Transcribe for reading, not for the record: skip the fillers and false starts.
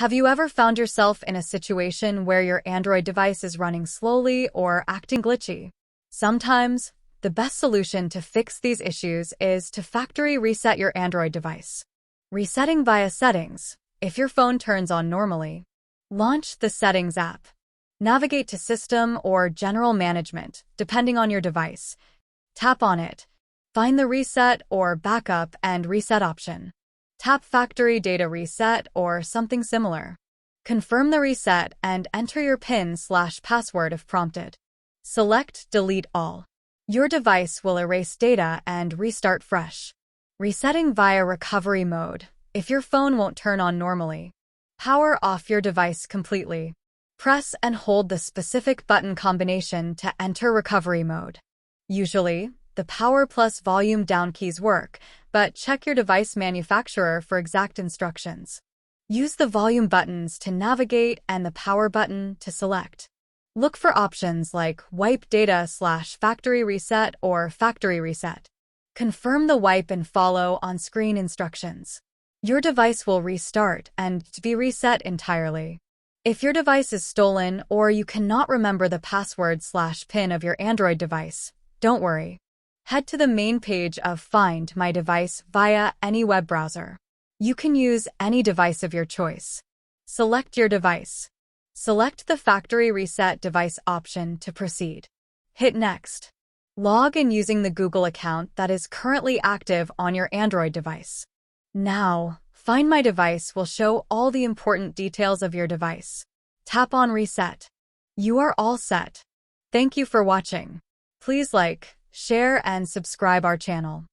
Have you ever found yourself in a situation where your Android device is running slowly or acting glitchy? Sometimes, the best solution to fix these issues is to factory reset your Android device. Resetting via Settings. If your phone turns on normally, launch the Settings app. Navigate to System or General Management, depending on your device. Tap on it. Find the Reset or Backup and Reset option. Tap Factory Data Reset or something similar. Confirm the reset and enter your PIN/password if prompted. Select Delete All. Your device will erase data and restart fresh. Resetting via recovery mode. If your phone won't turn on normally, power off your device completely. Press and hold the specific button combination to enter recovery mode. Usually, the power plus volume down keys work, but check your device manufacturer for exact instructions. Use the volume buttons to navigate and the power button to select. Look for options like Wipe Data/Factory Reset or Factory Reset. Confirm the wipe and follow on-screen instructions. Your device will restart and be reset entirely. If your device is stolen or you cannot remember the password/PIN of your Android device, don't worry. Head to the main page of Find My Device via any web browser. You can use any device of your choice. Select your device. Select the Factory Reset Device option to proceed. Hit Next. Log in using the Google account that is currently active on your Android device. Now, Find My Device will show all the important details of your device. Tap on Reset. You are all set. Thank you for watching. Please like, share, and subscribe our channel.